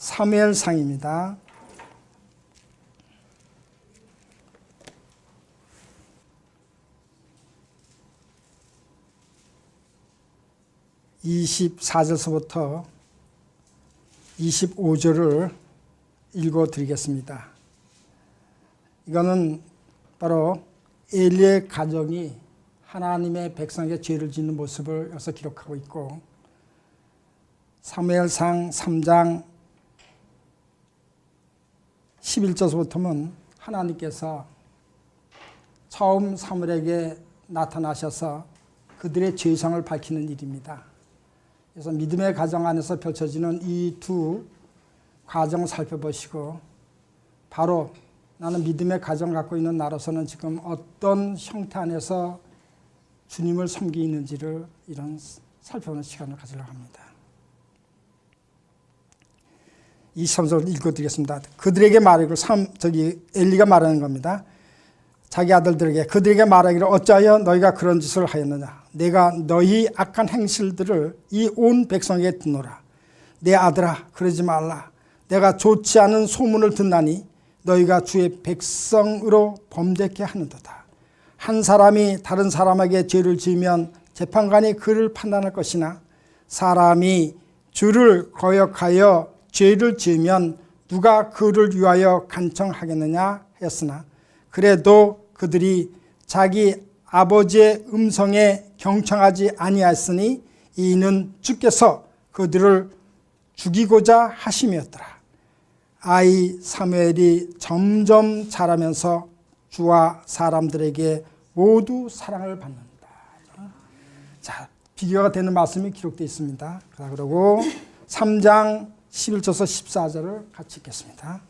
사무엘상입니다. (24절서부터) 25절을 읽어드리겠습니다. 이거는 바로 엘리의 가정이 하나님의 백성에게 죄를 짓는 모습을 여기서 기록하고 있고, 사무엘상 3장 11절부터는 하나님께서 처음 사무엘에게 나타나셔서 그들의 죄성을 밝히는 일입니다. 그래서 믿음의 가정 안에서 펼쳐지는 이 두 과정을 살펴보시고, 바로 나는 믿음의 가정을 갖고 있는 나로서는 지금 어떤 형태 안에서 주님을 섬기고 있는지를 이런 살펴보는 시간을 가지려고 합니다. 23절 읽어드리겠습니다. 그들에게 말하기를, 엘리가 말하는 겁니다. 자기 아들들에게 그들에게 말하기를 어찌하여 너희가 그런 짓을 하였느냐. 내가 너희 악한 행실들을 이 온 백성에게 듣노라. 내 아들아, 그러지 말라. 내가 좋지 않은 소문을 듣나니 너희가 주의 백성으로 범죄케 하는도다. 한 사람이 다른 사람에게 죄를 지으면 재판관이 그를 판단할 것이나, 사람이 주를 거역하여 죄를 지으면 누가 그를 위하여 간청하겠느냐 했으나, 그래도 그들이 자기 아버지의 음성에 경청하지 아니하였으니 이는 주께서 그들을 죽이고자 하심이었더라. 아이 사무엘이 점점 자라면서 주와 사람들에게 모두 사랑을 받는다. 자, 비교가 되는 말씀이 기록되어 있습니다. 그리고 3장 11절에서 14절을 같이 읽겠습니다.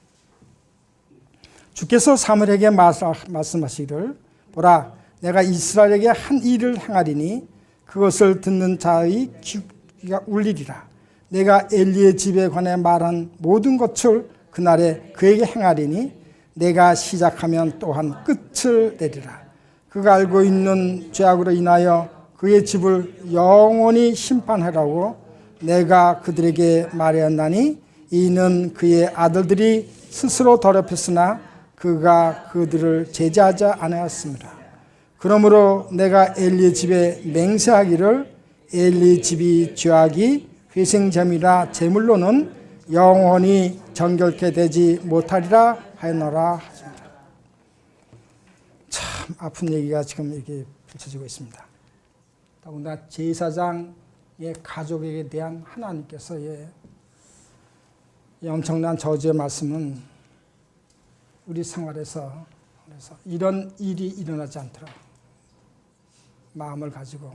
주께서 사무엘에게 말씀하시기를, 보라, 내가 이스라엘에게 한 일을 행하리니 그것을 듣는 자의 귀가 울리리라. 내가 엘리의 집에 관해 말한 모든 것을 그날에 그에게 행하리니 내가 시작하면 또한 끝을 내리라. 그가 알고 있는 죄악으로 인하여 그의 집을 영원히 심판하라고 내가 그들에게 말하였나니, 이는 그의 아들들이 스스로 더럽혔으나 그가 그들을 제지하지 않았습니다. 그러므로 내가 엘리의 집에 맹세하기를, 엘리 집이 죄악이 회생제물이라 제물로는 영원히 정결케 되지 못하리라 하였노라 하십니다. 참 아픈 얘기가 지금 이렇게 펼쳐지고 있습니다. 더군다나 제사장의 가족에게 대한 하나님께서의 엄청난 저주의 말씀은 우리 생활에서 이런 일이 일어나지 않도록 마음을 가지고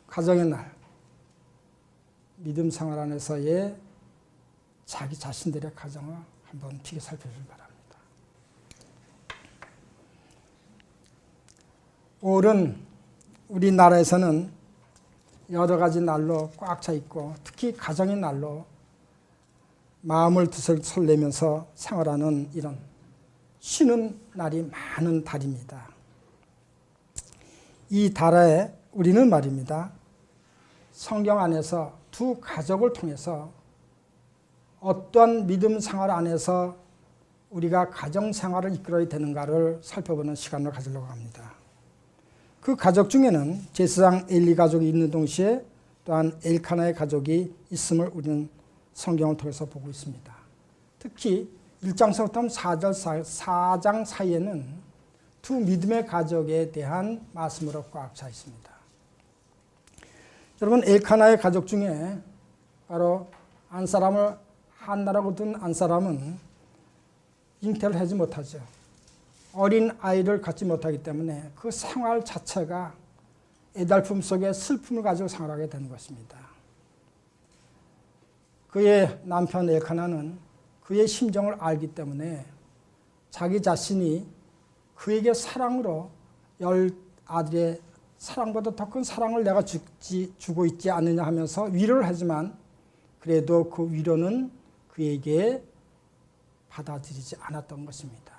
가정의 날, 믿음 생활 안에서의 자기 자신들의 가정을 한번 깊게 살펴보길 바랍니다. 올은 우리나라에서는 여러 가지 날로 꽉 차 있고, 특히 가정의 날로 마음을 설레면서 생활하는 이런 쉬는 날이 많은 달입니다. 이 달에 우리는 말입니다, 성경 안에서 두 가족을 통해서 어떠한 믿음 생활 안에서 우리가 가정 생활을 이끌어야 되는가를 살펴보는 시간을 가지려고 합니다. 그 가족 중에는 제사장 엘리 가족이 있는 동시에 또한 엘카나의 가족이 있음을 우리는 성경을 통해서 보고 있습니다. 특히 1장서부터 4장 사이에는 두 믿음의 가족에 대한 말씀으로 꽉 차 있습니다. 여러분, 엘카나의 가족 중에 바로 안사람을 한나라고 둔 안사람은 잉태를 하지 못하죠. 어린 아이를 갖지 못하기 때문에 그 생활 자체가 애달픔 속에 슬픔을 가지고 생활하게 되는 것입니다. 그의 남편 엘카나는 그의 심정을 알기 때문에 자기 자신이 그에게 사랑으로 열 아들의 사랑보다 더 큰 사랑을 내가 주고 있지 않느냐 하면서 위로를 하지만, 그래도 그 위로는 그에게 받아들이지 않았던 것입니다.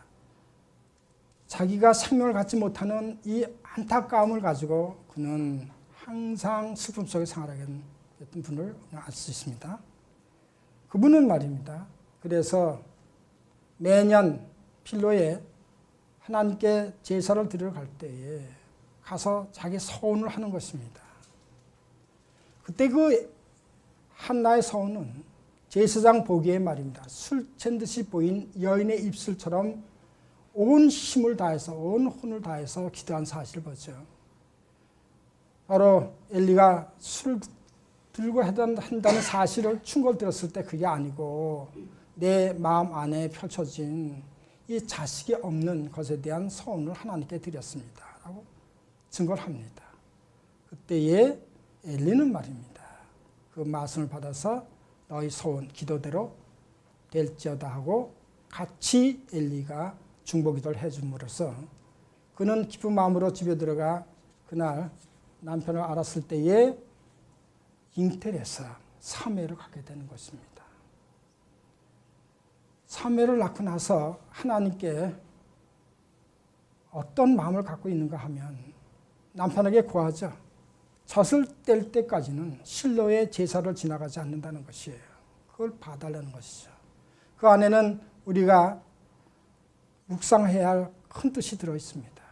자기가 생명을 갖지 못하는 이 안타까움을 가지고 그는 항상 슬픔 속에 생활하게 됐던 분을 알 수 있습니다. 그분은 말입니다, 그래서 매년 필로에 하나님께 제사를 드리러 갈 때에 가서 자기 서원을 하는 것입니다. 그때 그 한나의 서원은 제사장 보기에 말입니다. 술 취한 듯이 보인 여인의 입술처럼 온 힘을 다해서 온 혼을 다해서 기도한 사실을 보죠. 바로 엘리가 술을 들고 한다는 사실을 충고를 들었을 때 그게 아니고 내 마음 안에 펼쳐진 이 자식이 없는 것에 대한 서원을 하나님께 드렸습니다 라고 증거를 합니다. 그때에 엘리는 말입니다. 그 말씀을 받아서 너희 소원 기도대로 될지어다 하고 같이 엘리가 중보기도를 해줌으로써 그는 기쁜 마음으로 집에 들어가 그날 남편을 알았을 때에 잉태를 해서 사무엘을 갖게 되는 것입니다. 사무엘을 낳고 나서 하나님께 어떤 마음을 갖고 있는가 하면 남편에게 구하죠. 젖을 뗄 때까지는 실로의 제사를 지나가지 않는다는 것이에요. 그걸 봐달라는 것이죠. 그 안에는 우리가 묵상해야 할 큰 뜻이 들어있습니다.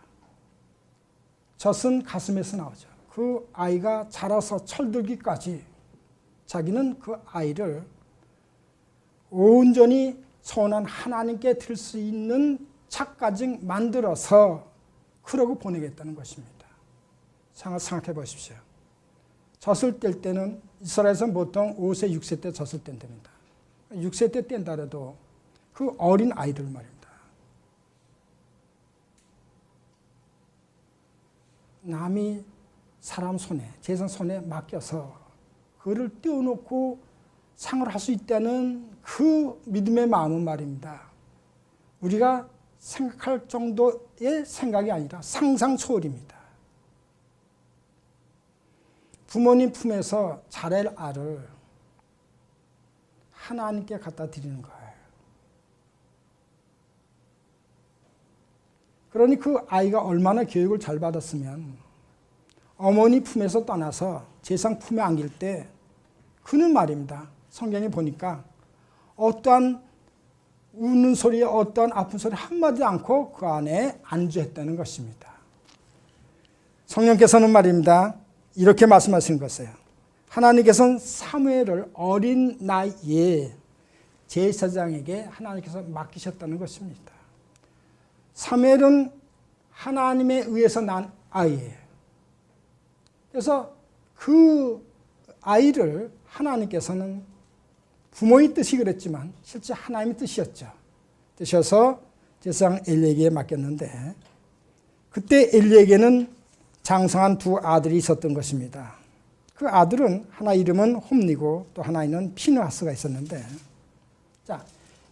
젖은 가슴에서 나오죠. 그 아이가 자라서 철들기까지 자기는 그 아이를 온전히 선한 하나님께 드릴 수 있는 차까지 만들어서 그러고 보내겠다는 것입니다. 생각해 보십시오. 젖을 뗄 때는 이스라엘에서는 보통 5세, 6세 때 젖을 뗀답니다. 6세 때 뗀다 해도 그 어린 아이들 말입니다. 남이 사람 손에, 재산 손에 맡겨서 그를 떼어놓고 상을 할 수 있다는 그 믿음의 마음은 말입니다. 우리가 생각할 정도의 생각이 아니라 상상 초월입니다. 부모님 품에서 자랄 알을 하나님께 갖다 드리는 거예요. 그러니 그 아이가 얼마나 교육을 잘 받았으면 어머니 품에서 떠나서 세상 품에 안길 때 그는 말입니다. 성경에 보니까 어떠한 우는 소리에 어떠한 아픈 소리 한마디 않고 그 안에 안주했다는 것입니다. 성령께서는 말입니다. 이렇게 말씀하시는 것이에요. 하나님께서는 사무엘을 어린 나이에 제사장에게 하나님께서 맡기셨다는 것입니다. 사무엘은 하나님에 의해서 난 아이예요. 그래서 그 아이를 하나님께서는 부모의 뜻이 그랬지만 실제 하나님의 뜻이었죠. 뜻이어서 제사장 엘리에게 맡겼는데 그때 엘리에게는 장성한 두 아들이 있었던 것입니다. 그 아들은 하나 이름은 홈리고 또 하나는 피느하스가 있었는데 자,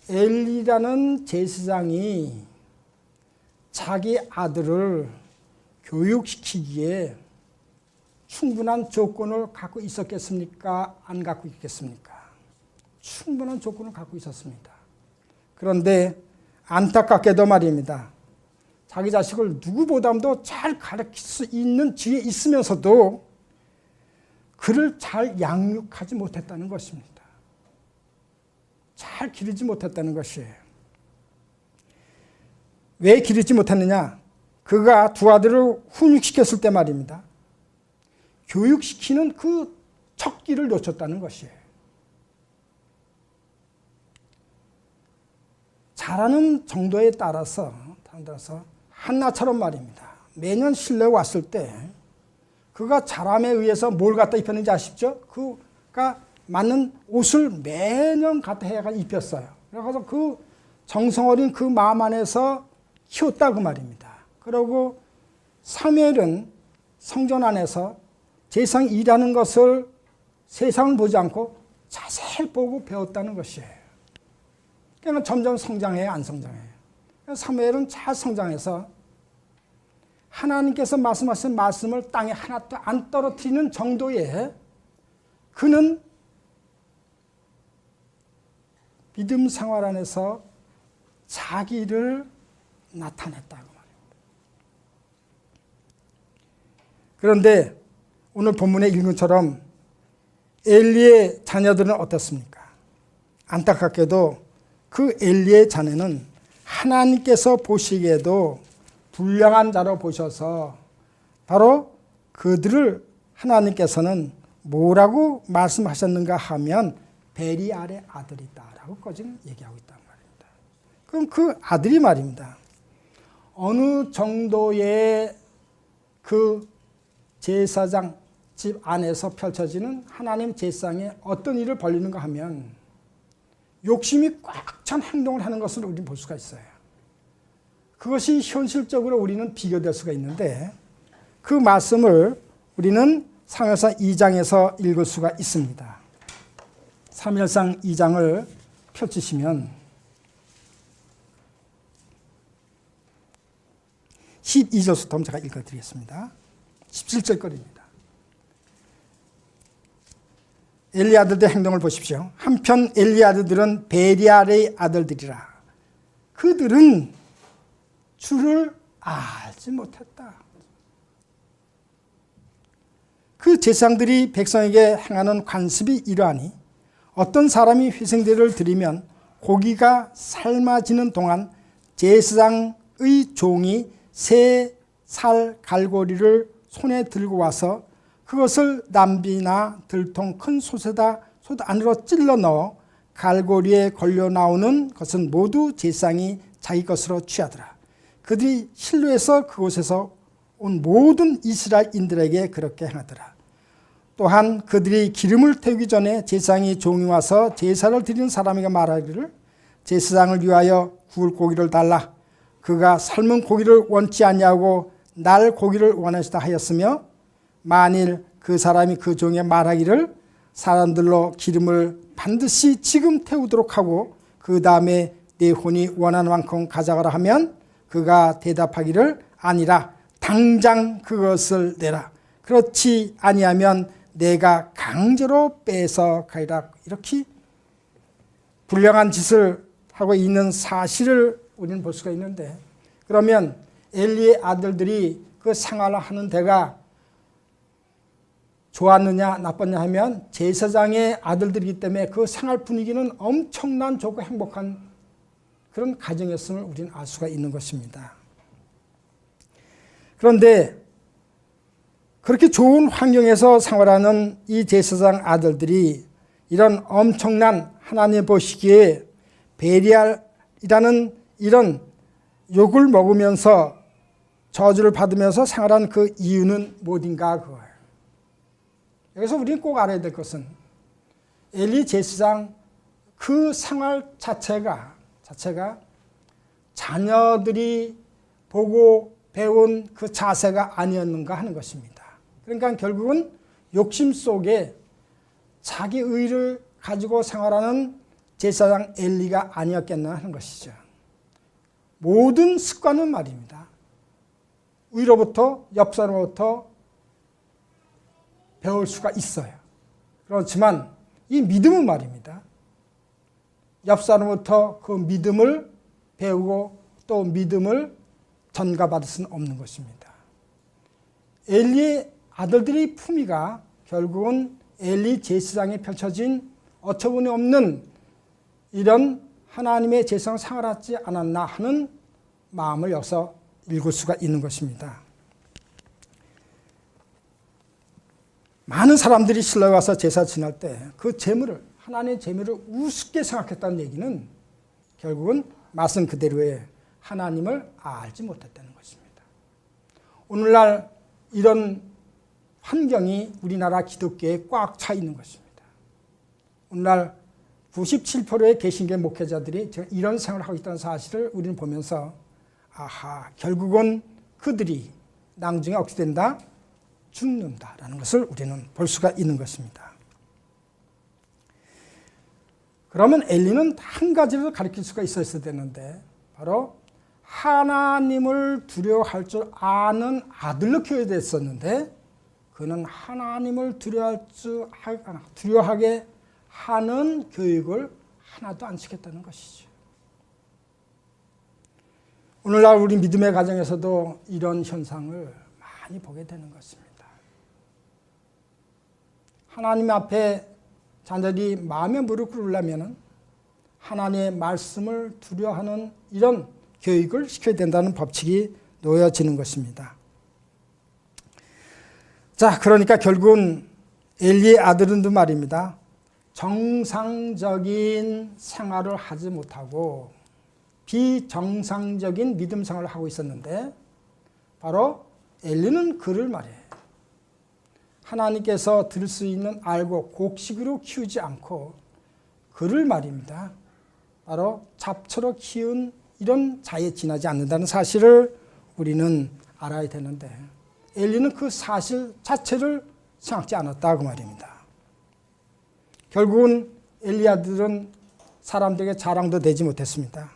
엘리라는 제사장이 자기 아들을 교육시키기에 충분한 조건을 갖고 있었겠습니까? 안 갖고 있겠습니까? 충분한 조건을 갖고 있었습니다. 그런데 안타깝게도 말입니다. 자기 자식을 누구보다도 잘 가르칠 수 있는 지혜에 있으면서도 그를 잘 양육하지 못했다는 것입니다. 잘 기르지 못했다는 것이에요. 왜 기르지 못했느냐? 그가 두 아들을 훈육시켰을 때 말입니다. 교육시키는 그 척기를 놓쳤다는 것이에요. 잘하는 정도에 따라서 한나처럼 말입니다. 매년 실내에 왔을 때 그가 잘함에 의해서 뭘 갖다 입혔는지 아십죠? 그가 맞는 옷을 매년 갖다 해가 입혔어요. 그래서 그 정성어린 그 마음 안에서 키웠다 그 말입니다. 그리고 사무엘은 성전 안에서 세상 일하는 것을 세상을 보지 않고 자세히 보고 배웠다는 것이에요. 그러니까 점점 성장해요, 안 성장해요? 사무엘은 잘 성장해서 하나님께서 말씀하신 말씀을 땅에 하나도 안 떨어뜨리는 정도의 그는 믿음 생활 안에서 자기를 나타냈다고 말입니다. 그런데 오늘 본문에 읽은 것처럼 엘리의 자녀들은 어떻습니까? 안타깝게도 그 엘리의 자녀는 하나님께서 보시기에도 불량한 자로 보셔서 바로 그들을 하나님께서는 뭐라고 말씀하셨는가 하면 베리알의 아들이다라고 거진 얘기하고 있단 말입니다. 그럼 그 아들이 말입니다. 어느 정도의 그 제사장 집 안에서 펼쳐지는 하나님 제사상에 어떤 일을 벌리는가 하면 욕심이 꽉 찬 행동을 하는 것을 우리는 볼 수가 있어요. 그것이 현실적으로 우리는 비교될 수가 있는데 그 말씀을 우리는 사무엘상 2장에서 읽을 수가 있습니다. 사무엘상 2장을 펼치시면 12절부터 제가 읽어드리겠습니다. 17절 거리입니다. 엘리 아들들의 행동을 보십시오. 한편 엘리 아들들은 베리알의 아들들이라. 그들은 주를 알지 못했다. 그 제사장들이 백성에게 행하는 관습이 이러하니 어떤 사람이 회생제를 드리면 고기가 삶아지는 동안 제사장의 종이 새 살 갈고리를 손에 들고 와서 그것을 남비나 들통 큰 솥에다 솥 안으로 찔러 넣어 갈고리에 걸려 나오는 것은 모두 제사장이 자기 것으로 취하더라. 그들이 실로에서 그곳에서 온 모든 이스라엘인들에게 그렇게 행하더라. 또한 그들이 기름을 태우기 전에 제사장이 종이 와서 제사를 드리는 사람에게 말하기를 제사장을 위하여 구울 고기를 달라. 그가 삶은 고기를 원치 아니하고 날 고기를 원하시다 하였으며 만일 그 사람이 그 종에 말하기를 사람들로 기름을 반드시 지금 태우도록 하고 그 다음에 내 혼이 원하는 만큼 가져가라 하면 그가 대답하기를 아니라 당장 그것을 내라. 그렇지 아니하면 내가 강제로 뺏어가리라. 이렇게 불량한 짓을 하고 있는 사실을 우리는 볼 수가 있는데 그러면 엘리의 아들들이 그 생활을 하는 데가 좋았느냐 나빴냐 하면 제사장의 아들들이기 때문에 그 생활 분위기는 엄청난 좋고 행복한 그런 가정이었음을 우리는 알 수가 있는 것입니다. 그런데 그렇게 좋은 환경에서 생활하는 이 제사장 아들들이 이런 엄청난 하나님 보시기에 베리알이라는 이런 욕을 먹으면서 저주를 받으면서 생활한 그 이유는 무엇인가 그거예요. 여기서 우리는 꼭 알아야 될 것은 엘리 제사장 그 생활 자체가 자녀들이 보고 배운 그 자세가 아니었는가 하는 것입니다. 그러니까 결국은 욕심 속에 자기 의를 가지고 생활하는 제사장 엘리가 아니었겠나 하는 것이죠. 모든 습관은 말입니다. 위로부터 옆 사람으로부터 배울 수가 있어요. 그렇지만 이 믿음은 말입니다. 옆 사람부터 그 믿음을 배우고 또 믿음을 전가받을 수는 없는 것입니다. 엘리의 아들들의 품위가 결국은 엘리 제사장에 펼쳐진 어처구니 없는 이런 하나님의 제사장을 생활하지 않았나 하는 마음을 여기서 읽을 수가 있는 것입니다. 많은 사람들이 실로에 와서 제사 지낼 때 그 제물을 하나님의 제물을 우습게 생각했다는 얘기는 결국은 말씀 그대로의 하나님을 알지 못했다는 것입니다. 오늘날 이런 환경이 우리나라 기독교에 꽉 차 있는 것입니다. 오늘날 97%의 개신교 목회자들이 이런 생활을 하고 있다는 사실을 우리는 보면서 아하, 결국은 그들이 나중에 어떻게 된다? 죽는다라는 것을 우리는 볼 수가 있는 것입니다. 그러면 엘리는 한 가지를 가르칠 수가 있었어야 되는데 바로 하나님을 두려워할 줄 아는 아들로 키워졌었는데 그는 하나님을 두려워하게 하는 교육을 하나도 안 시켰다는 것이죠. 오늘날 우리 믿음의 가정에서도 이런 현상을 많이 보게 되는 것입니다. 하나님 앞에 자녀들이 마음의 무릎 꿇으려면 하나님의 말씀을 두려워하는 이런 교육을 시켜야 된다는 법칙이 놓여지는 것입니다. 자, 그러니까 결국은 엘리의 아들은도 말입니다. 정상적인 생활을 하지 못하고 비정상적인 믿음 생활을 하고 있었는데 바로 엘리는 그를 말해요. 하나님께서 들을 수 있는 알고 곡식으로 키우지 않고 그를 말입니다. 바로 잡초로 키운 이런 자에 지나지 않는다는 사실을 우리는 알아야 되는데 엘리는 그 사실 자체를 생각지 않았다 그 말입니다. 결국은 엘리 아들은 사람들에게 자랑도 되지 못했습니다.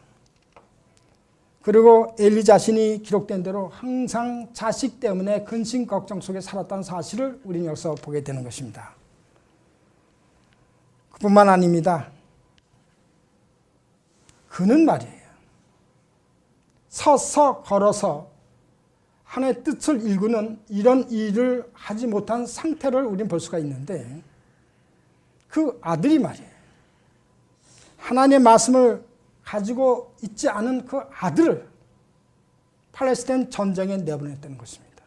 그리고 엘리 자신이 기록된 대로 항상 자식 때문에 근심 걱정 속에 살았다는 사실을 우리는 여기서 보게 되는 것입니다. 그뿐만 아닙니다. 그는 말이에요. 서서 걸어서 하나님의 뜻을 일구는 이런 일을 하지 못한 상태를 우리는 볼 수가 있는데 그 아들이 말이에요. 하나님의 말씀을 가지고 있지 않은 그 아들을 팔레스타인 전쟁에 내보냈다는 것입니다.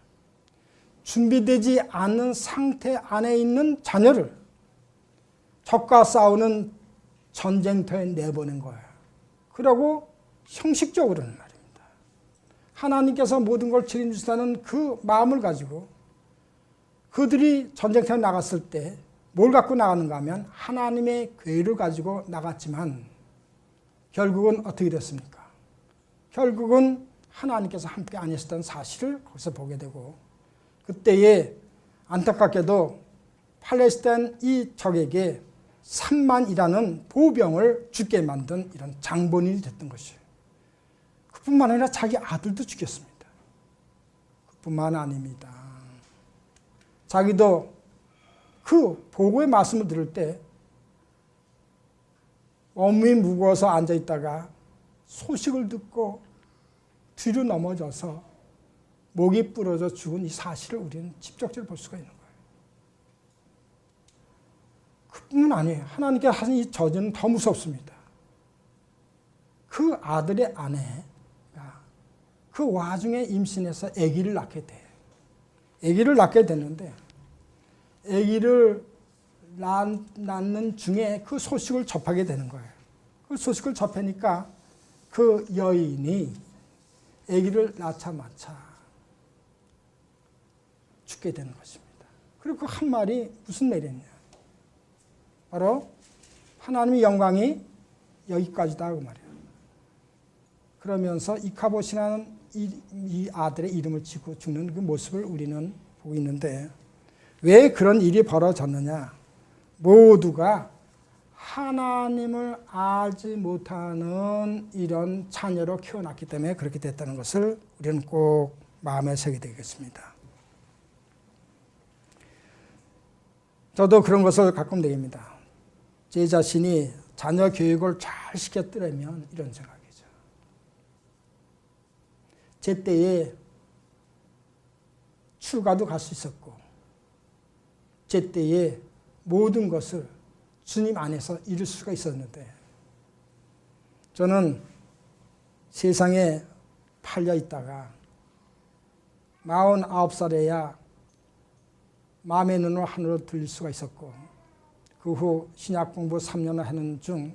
준비되지 않은 상태 안에 있는 자녀를 적과 싸우는 전쟁터에 내보낸 거예요. 그러고 형식적으로는 말입니다. 하나님께서 모든 걸 책임지시다는 그 마음을 가지고 그들이 전쟁터에 나갔을 때 뭘 갖고 나가는가 하면 하나님의 괴를 가지고 나갔지만 결국은 어떻게 됐습니까? 결국은 하나님께서 함께 안 계셨다는 사실을 거기서 보게 되고 그때에 안타깝게도 팔레스타인 이 적에게 3만이라는 보병을 죽게 만든 이런 장본인이 됐던 것이에요. 그뿐만 아니라 자기 아들도 죽였습니다. 그뿐만 아닙니다. 자기도 그 보고의 말씀을 들을 때 몸이 무거워서 앉아있다가 소식을 듣고 뒤로 넘어져서 목이 부러져 죽은 이 사실을 우리는 직접적으로 볼 수가 있는 거예요. 그뿐만 아니에요. 하나님께 하신 이 저주는 더 무섭습니다. 그 아들의 아내가 그 와중에 임신해서 아기를 낳게 돼요. 아기를 낳게 됐는데 아기를 낳는 중에 그 소식을 접하게 되는 거예요. 그 소식을 접하니까 그 여인이 아기를 낳자마자 죽게 되는 것입니다. 그리고 그 한 말이 무슨 말이냐? 바로 하나님의 영광이 여기까지다 그 말이에요. 그러면서 이카봇이라는 이 아들의 이름을 짓고 죽는 그 모습을 우리는 보고 있는데 왜 그런 일이 벌어졌느냐? 모두가 하나님을 알지 못하는 이런 자녀로 키워놨기 때문에 그렇게 됐다는 것을 우리는 꼭 마음에 새게 되겠습니다. 저도 그런 것을 가끔 느낍니다. 제 자신이 자녀 교육을 잘 시켰더라면 이런 생각이죠. 제 때에 출가도 갈 수 있었고 제 때에 모든 것을 주님 안에서 이룰 수가 있었는데 저는 세상에 팔려 있다가 49살에야 마음의 눈을 하늘로 들릴 수가 있었고 그 후 신약 공부 3년을 하는 중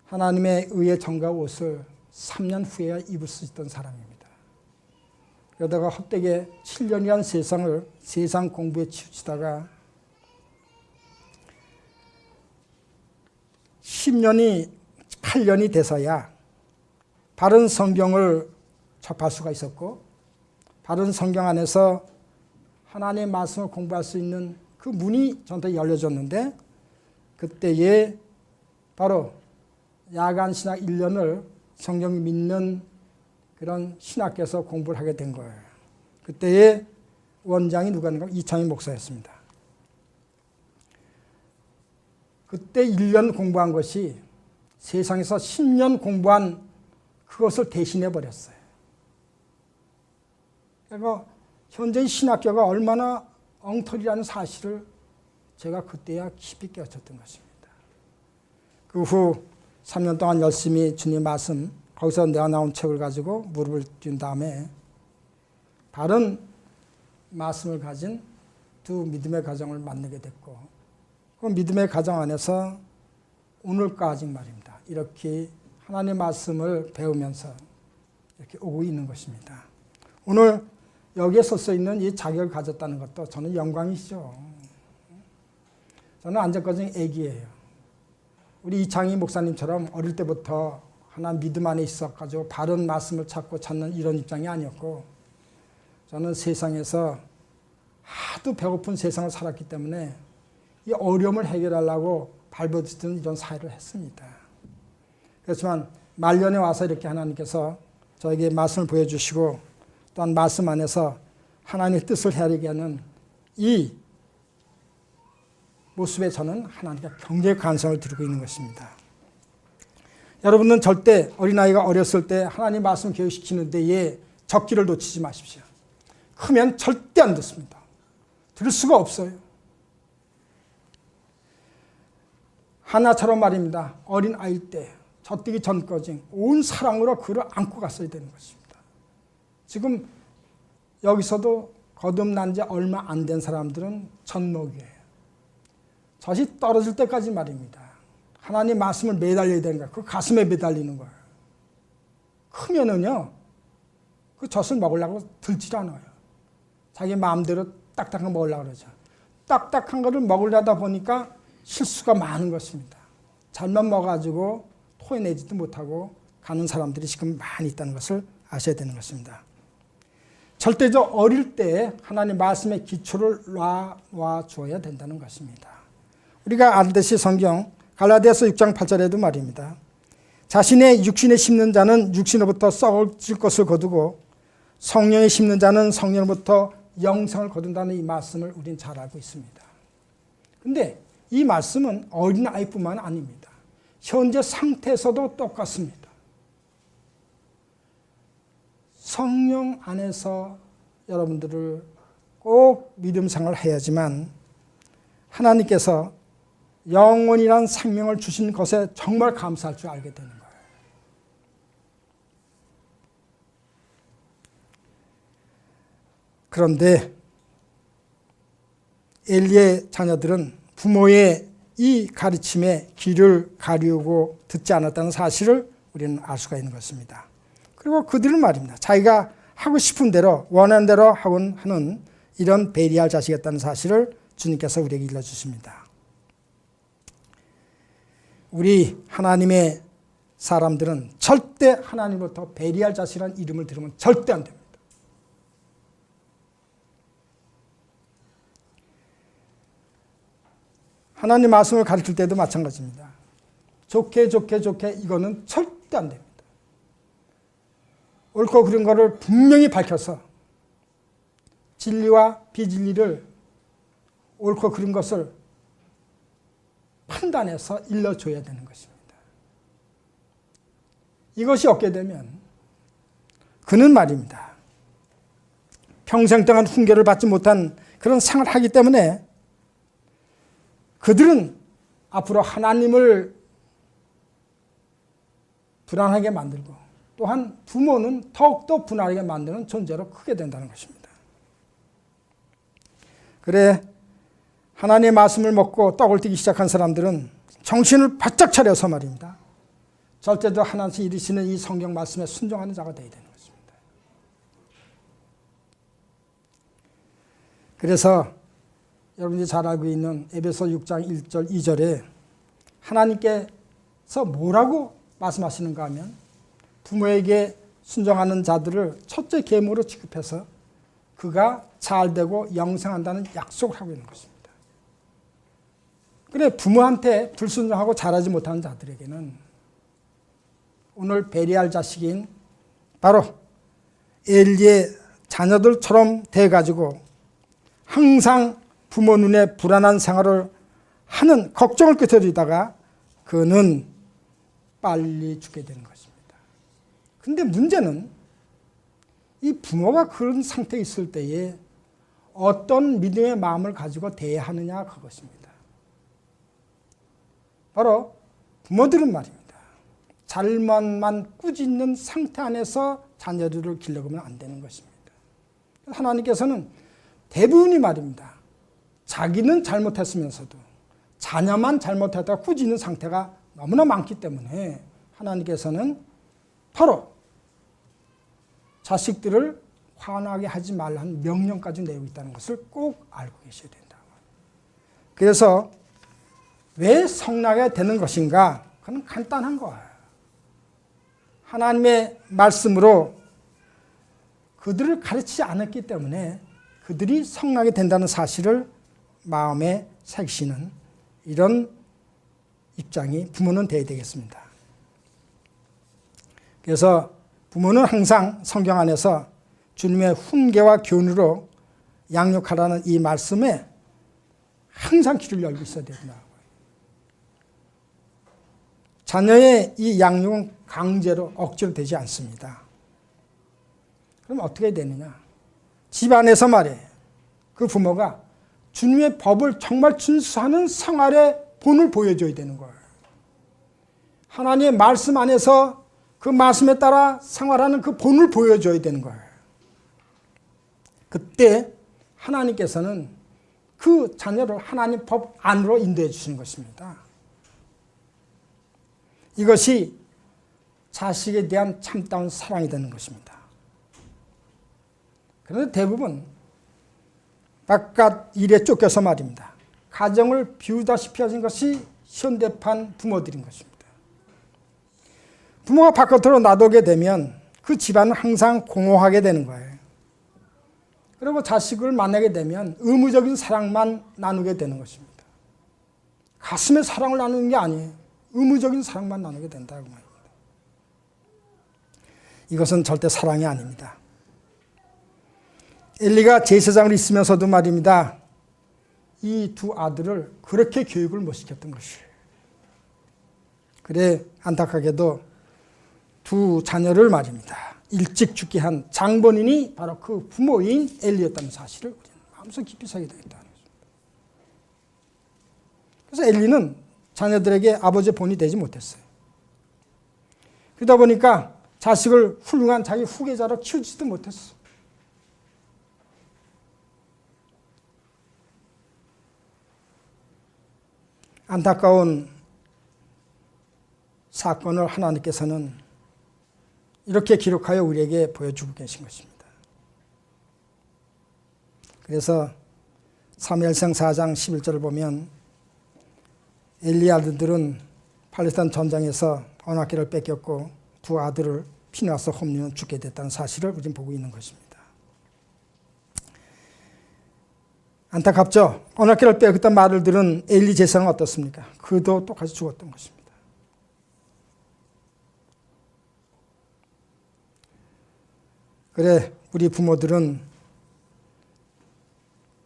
하나님의 의의 정과 옷을 3년 후에야 입을 수 있던 사람입니다. 그러다가 헛되게 7년이란 세상 공부에 치우치다가 8년이 돼서야 바른 성경을 접할 수가 있었고 바른 성경 안에서 하나님의 말씀을 공부할 수 있는 그 문이 저한테 열려졌는데 그때에 바로 야간 신학 1년을 성경 믿는 그런 신학교에서 공부를 하게 된 거예요. 그때의 원장이 누가인가? 이창희 목사였습니다. 그때 1년 공부한 것이 세상에서 10년 공부한 그것을 대신해 버렸어요. 그러니까 현재 신학교가 얼마나 엉터리라는 사실을 제가 그때야 깊이 깨우쳤던 것입니다. 그 후 3년 동안 열심히 주님 말씀 거기서 내가 나온 책을 가지고 무릎을 뛴 다음에 다른 말씀을 가진 두 믿음의 가정을 만나게 됐고 그 믿음의 가정 안에서 오늘까지 말입니다. 이렇게 하나님의 말씀을 배우면서 이렇게 오고 있는 것입니다. 오늘 여기에 설 있는 이 자격을 가졌다는 것도 저는 영광이시죠. 저는 안전과정 애기예요. 우리 이창희 목사님처럼 어릴 때부터 하나님 믿음 안에 있어가지고 바른 말씀을 찾는 이런 입장이 아니었고 저는 세상에서 하도 배고픈 세상을 살았기 때문에 이 어려움을 해결하려고 발버둥 이런 사회를 했습니다. 그렇지만 말년에 와서 이렇게 하나님께서 저에게 말씀을 보여주시고 또한 말씀 안에서 하나님의 뜻을 헤아리게 하는 이 모습에 저는 하나님께 굉장히 감사를 드리고 있는 것입니다. 여러분은 절대 어린아이가 어렸을 때 하나님 말씀 교육시키는 데에 적기를 놓치지 마십시오. 크면 절대 안 듣습니다. 들을 수가 없어요. 하나처럼 말입니다. 어린아이일 때 젖되기 전까지 온 사랑으로 그를 안고 갔어야 되는 것입니다. 지금 여기서도 거듭난 지 얼마 안 된 사람들은 젖먹이에요. 젖이 떨어질 때까지 말입니다. 하나님 말씀을 매달려야 되는 거예요. 그 가슴에 매달리는 거예요. 크면은요, 그 젖을 먹으려고 들질 않아요. 자기 마음대로 딱딱한 거 먹으려고 그러죠. 딱딱한 거를 먹으려다 보니까 실수가 많은 것입니다. 잘못 먹어가지고 토해내지도 못하고 가는 사람들이 지금 많이 있다는 것을 아셔야 되는 것입니다. 절대적 어릴 때 하나님 말씀의 기초를 놔주어야 된다는 것입니다. 우리가 알듯이 성경 갈라디아서 6장 8절에도 말입니다. 자신의 육신에 심는 자는 육신으로부터 썩어질 것을 거두고 성령에 심는 자는 성령으로부터 영생을 거둔다는 이 말씀을 우리는 잘 알고 있습니다. 그런데 이 말씀은 어린아이뿐만 아닙니다. 현재 상태에서도 똑같습니다. 성령 안에서 여러분들을 꼭 믿음 생활을 해야지만 하나님께서 영원이란 생명을 주신 것에 정말 감사할 줄 알게 되는 거예요. 그런데 엘리의 자녀들은 부모의 이 가르침에 귀를 가리우고 듣지 않았다는 사실을 우리는 알 수가 있는 것입니다. 그리고 그들은 말입니다. 자기가 하고 싶은 대로 원하는 대로 하는 이런 베리알 자식이었다는 사실을 주님께서 우리에게 일러주십니다. 우리 하나님의 사람들은 절대 하나님으로부터 베리알 자식이라는 이름을 들으면 절대 안 됩니다. 하나님 말씀을 가르칠 때도 마찬가지입니다. 좋게 이거는 절대 안 됩니다. 옳고 그른 거를 분명히 밝혀서 진리와 비진리를 옳고 그른 것을 판단해서 일러줘야 되는 것입니다. 이것이 없게 되면 그는 말입니다. 평생 동안 훈계를 받지 못한 그런 생활을 하기 때문에 그들은 앞으로 하나님을 불안하게 만들고 또한 부모는 더욱더 불안하게 만드는 존재로 크게 된다는 것입니다. 그래 하나님의 말씀을 먹고 떡을 띄기 시작한 사람들은 정신을 바짝 차려서 말입니다. 절대로 하나님께서 이르시는 이 성경 말씀에 순종하는 자가 되어야 되는 것입니다. 그래서 여러분이 잘 알고 있는 에베소 6장 1절 2절에 하나님께서 뭐라고 말씀하시는가 하면 부모에게 순종하는 자들을 첫째 계명으로 취급해서 그가 잘되고 영생한다는 약속을 하고 있는 것입니다. 그래 부모한테 불순종하고 잘하지 못하는 자들에게는 오늘 베리알 자식인 바로 엘리의 자녀들처럼 돼가지고 항상 부모 눈에 불안한 생활을 하는 걱정을 끄트리다가 그는 빨리 죽게 되는 것입니다. 그런데 문제는 이 부모가 그런 상태에 있을 때에 어떤 믿음의 마음을 가지고 대해야 하느냐 그것입니다. 바로 부모들은 말입니다. 잘못만 꾸짖는 상태 안에서 자녀들을 길러가면 안 되는 것입니다. 하나님께서는 대부분이 말입니다. 자기는 잘못했으면서도 자녀만 잘못했다가 꾸짖는 상태가 너무나 많기 때문에 하나님께서는 바로 자식들을 화나게 하지 말라는 명령까지 내고 있다는 것을 꼭 알고 계셔야 된다. 그래서 왜 성나게 되는 것인가? 그건 간단한 거예요. 하나님의 말씀으로 그들을 가르치지 않았기 때문에 그들이 성나게 된다는 사실을 마음에 새기시는 이런 입장이 부모는 되어야 되겠습니다. 그래서 부모는 항상 성경 안에서 주님의 훈계와 교훈으로 양육하라는 이 말씀에 항상 귀를 열고 있어야 된다. 자녀의 이 양육은 강제로 억지로 되지 않습니다. 그럼 어떻게 되느냐? 집안에서 말이에요. 그 부모가 주님의 법을 정말 준수하는 생활의 본을 보여줘야 되는 거예요. 하나님의 말씀 안에서 그 말씀에 따라 생활하는 그 본을 보여줘야 되는 거예요. 그때 하나님께서는 그 자녀를 하나님 법 안으로 인도해 주시는 것입니다. 이것이 자식에 대한 참다운 사랑이 되는 것입니다. 그런데 대부분 바깥 일에 쫓겨서 말입니다. 가정을 비우다시피 하신 것이 현대판 부모들인 것입니다. 부모가 바깥으로 나오게 되면 그 집안은 항상 공허하게 되는 거예요. 그리고 자식을 만나게 되면 의무적인 사랑만 나누게 되는 것입니다. 가슴의 사랑을 나누는 게 아니에요. 의무적인 사랑만 나누게 된다고 말입니다. 이것은 절대 사랑이 아닙니다. 엘리가 제사장을 있으면서도 말입니다. 이 두 아들을 그렇게 교육을 못 시켰던 것이에요. 그래 안타깝게도 두 자녀를 말입니다. 일찍 죽게 한 장본인이 바로 그 부모인 엘리였다는 사실을 우리는 마음속 깊이 새겨야 되겠다는 것입니다. 그래서 엘리는 자녀들에게 아버지의 본이 되지 못했어요. 그러다 보니까 자식을 훌륭한 자기 후계자로 키우지도 못했어. 안타까운 사건을 하나님께서는 이렇게 기록하여 우리에게 보여주고 계신 것입니다. 그래서 사무엘상 4장 11절을 보면 엘리 아들들은 팔레스타인 전장에서 언약궤를 뺏겼고 두 아들을 피나서 홈리는 죽게 됐다는 사실을 우리는 보고 있는 것입니다. 안타깝죠? 언약궤를 뺏겼던 말을 들은 엘리 제사장은 어떻습니까? 그도 똑같이 죽었던 것입니다. 그래 우리 부모들은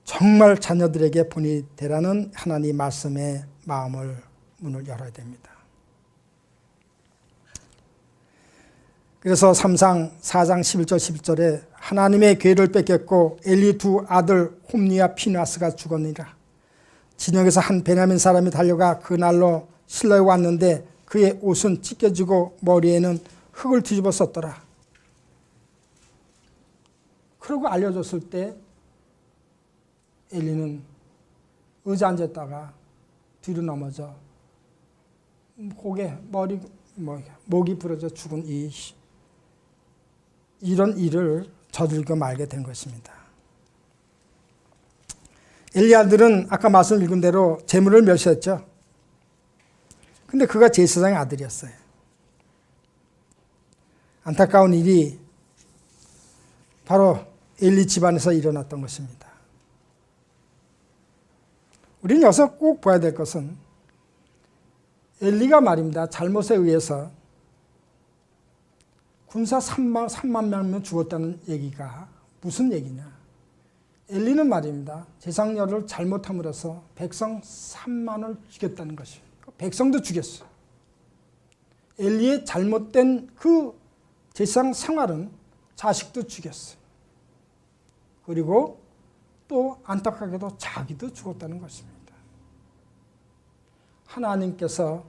정말 자녀들에게 본이 되라는 하나님의 말씀에 문을 열어야 됩니다. 그래서 4장 11절 11절에 하나님의 괴를 뺏겼고 엘리 두 아들 홈리와 피나스가 죽었느니라. 진영에서 한 베냐민 사람이 달려가 그날로 실로에 왔는데 그의 옷은 찢겨지고 머리에는 흙을 뒤집어 썼더라. 그러고 알려줬을 때 엘리는 의자 앉았다가 뒤로 넘어져 목이 부러져 죽은 이런 일을 저들고 말게 된 것입니다. 엘리 아들은 아까 말씀 읽은 대로 재물을 멸시했죠. 근데 그가 제사장의 아들이었어요. 안타까운 일이 바로 엘리 집안에서 일어났던 것입니다. 우리는 여기서 꼭 봐야 될 것은 엘리가 말입니다. 잘못에 의해서 군사 3만 명이면 죽었다는 얘기가 무슨 얘기냐. 엘리는 말입니다. 제사장녀를 잘못함으로써 백성 3만을 죽였다는 것이에요. 백성도 죽였어요. 엘리의 잘못된 그 제사장 생활은 자식도 죽였어요. 그리고 또 안타깝게도 자기도 죽었다는 것입니다. 하나님께서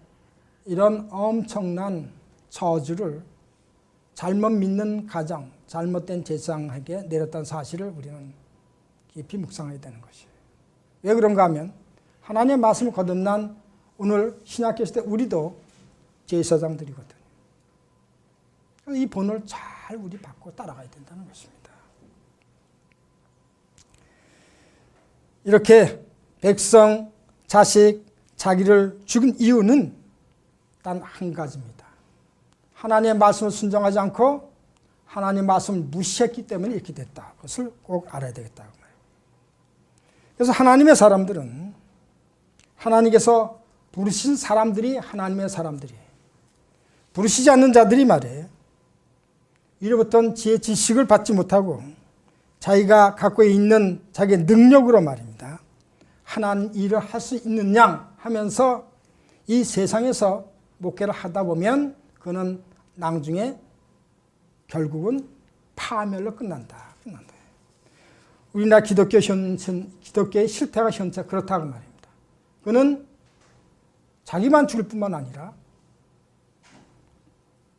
이런 엄청난 저주를 잘못 믿는 가정, 잘못된 제사장에게 내렸다는 사실을 우리는 깊이 묵상해야 되는 것이에요. 왜 그런가 하면 하나님의 말씀을 거듭난 오늘 신약교 시대 우리도 제사장들이거든요. 이 본을 잘 우리 받고 따라가야 된다는 것입니다. 이렇게 백성, 자식, 자기를 죽인 이유는 단 한 가지입니다. 하나님의 말씀을 순종하지 않고 하나님의 말씀을 무시했기 때문에 이렇게 됐다. 그것을 꼭 알아야 되겠다. 그래서 하나님의 사람들은 하나님께서 부르신 사람들이 하나님의 사람들이 부르시지 않는 자들이 말이에요. 이로부터 지혜 지식을 받지 못하고 자기가 갖고 있는 자기의 능력으로 말입니다. 하나님 일을 할 수 있는 양 하면서 이 세상에서 목회를 하다 보면 그는 나중에 결국은 파멸로 끝난다. 우리나라 기독교의 실태가 현재 그렇다고 말입니다. 그는 자기만 죽을 뿐만 아니라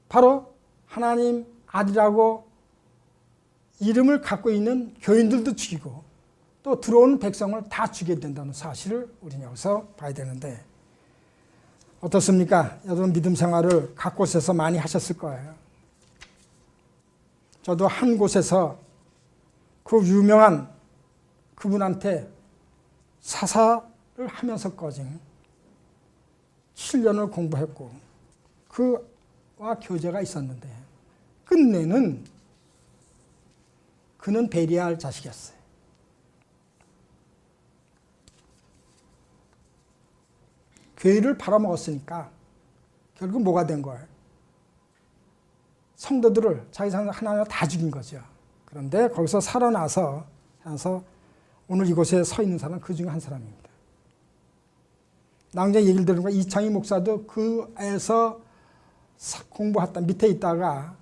바로 하나님 아들이라고 이름을 갖고 있는 교인들도 죽이고 또 들어오는 백성을 다 죽여야 된다는 사실을 우리는 여기서 봐야 되는데 어떻습니까? 여러분 믿음 생활을 각 곳에서 많이 하셨을 거예요. 저도 한 곳에서 그 유명한 그분한테 사사를 하면서까지 7년을 공부했고 그와 교제가 있었는데 끝내는 그는 베리알 자식이었어요. 교회를 팔아먹었으니까 결국 뭐가 된 거예요? 성도들을 자기 사람 하나하나 다 죽인 거죠. 그런데 거기서 살아나서 오늘 이곳에 서 있는 사람은 그 중에 한 사람입니다. 나중에 얘기를 들으니까 이창희 목사도 그 애에서 공부했다 밑에 있다가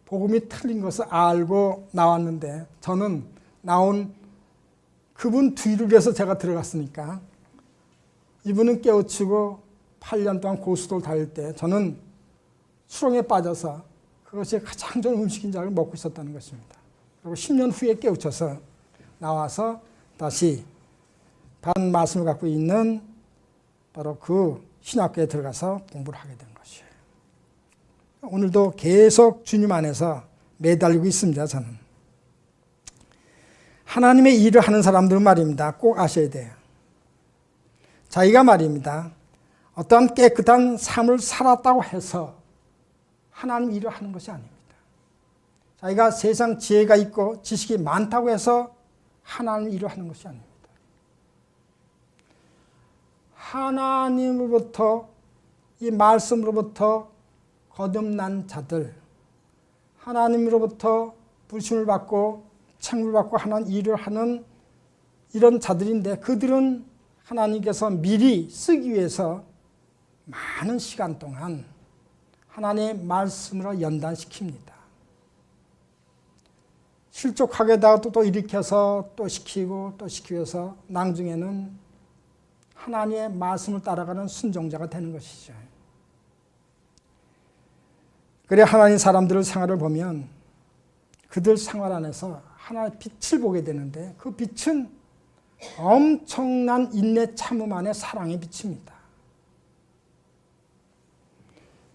복음이 틀린 것을 알고 나왔는데 저는 나온 그분 뒤를 위해서 제가 들어갔으니까 이분은 깨우치고 8년 동안 고수도를 다닐 때 저는 수렁에 빠져서 그것이 가장 좋은 음식인 줄 알고 먹고 있었다는 것입니다. 그리고 10년 후에 깨우쳐서 나와서 다시 바른 말씀을 갖고 있는 바로 그 신학교에 들어가서 공부를 하게 된 것이에요. 오늘도 계속 주님 안에서 매달리고 있습니다. 저는. 하나님의 일을 하는 사람들은 말입니다. 꼭 아셔야 돼요. 자기가 말입니다. 어떠한 깨끗한 삶을 살았다고 해서 하나님 일을 하는 것이 아닙니다. 자기가 세상 지혜가 있고 지식이 많다고 해서 하나님 일을 하는 것이 아닙니다. 하나님으로부터 이 말씀으로부터 거듭난 자들, 하나님으로부터 부르심을 받고 책임을 받고 하는 일을 하는 이런 자들인데 그들은 하나님께서 미리 쓰기 위해서 많은 시간 동안 하나님의 말씀으로 연단시킵니다. 실족하게다가 또 일으켜서 또 시키고 또 시키기 위해서 나중에는 하나님의 말씀을 따라가는 순종자가 되는 것이죠. 그래 하나님 사람들의 생활을 보면 그들 생활 안에서 하나님의 빛을 보게 되는데 그 빛은 엄청난 인내 참음 안에 사랑의 빛입니다.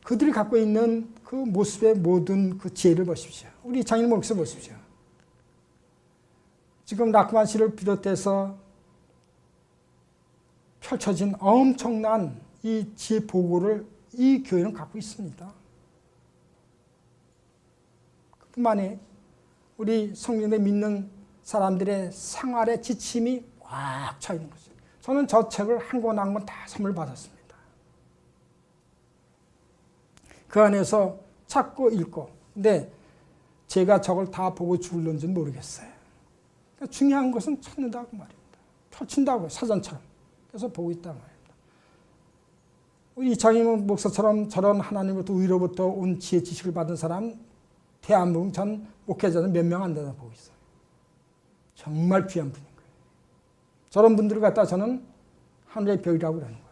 그들이 갖고 있는 그 모습의 모든 그 지혜를 보십시오. 우리 장인 목사 보십시오. 지금 라크만 씨를 비롯해서 펼쳐진 엄청난 이 지혜 보고를 이 교회는 갖고 있습니다. 그뿐만 아니라 우리 성령을 믿는 사람들의 생활의 지침이 꽉 차 있는 거죠. 저는 저 책을 한 권 한 권 다 선물 받았습니다. 그 안에서 찾고 읽고. 근데 제가 저걸 다 보고 죽을는지는 모르겠어요. 그러니까 중요한 것은 찾는다고 말입니다. 펼친다고요. 사전처럼. 그래서 보고 있단 말입니다. 우리 이창희 목사처럼 저런 하나님으로부터 의로부터 온 지혜 지식을 받은 사람 대한민국 전 목회자는 몇 명 안 되나 보고 있어요. 정말 귀한 분인 거예요. 저런 분들을 갖다 저는 하늘의 별이라고 그러는 거예요.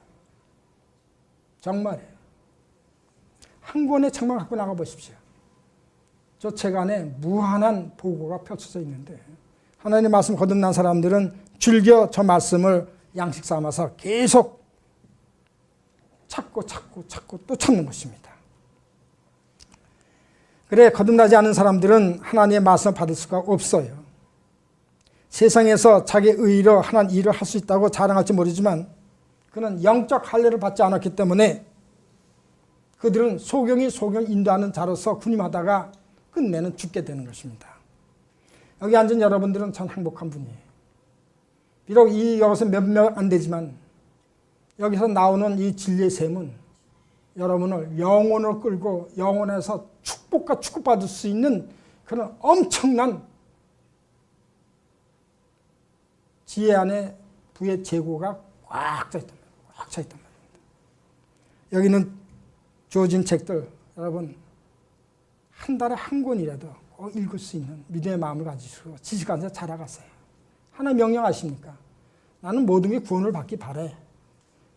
정말이에요. 한 권의 책만 갖고 나가 보십시오. 저 책 안에 무한한 보고가 펼쳐져 있는데 하나님의 말씀 거듭난 사람들은 즐겨 저 말씀을 양식 삼아서 계속 찾고 또 찾는 것입니다. 그래 거듭나지 않은 사람들은 하나님의 말씀을 받을 수가 없어요. 세상에서 자기 의로 하나님 일을 할 수 있다고 자랑할지 모르지만 그는 영적 할례를 받지 않았기 때문에 그들은 소경이 소경을 인도하는 자로서 군림하다가 끝내는 죽게 되는 것입니다. 여기 앉은 여러분들은 참 행복한 분이에요. 비록 여기서 몇 명 안 되지만 여기서 나오는 이 진리의 샘은 여러분을 영혼을 끌고 영혼에서 축복과 축복받을 수 있는 그런 엄청난 지혜 안에 부의 재고가 꽉 차 있단 말입니다. 꽉 차 있단 말입니다. 여기는 주어진 책들 여러분 한 달에 한 권이라도 꼭 읽을 수 있는 믿음의 마음을 가지시고 지식하면서 자라가세요. 하나 명령하십니까? 나는 모든 게 구원을 받기 바래.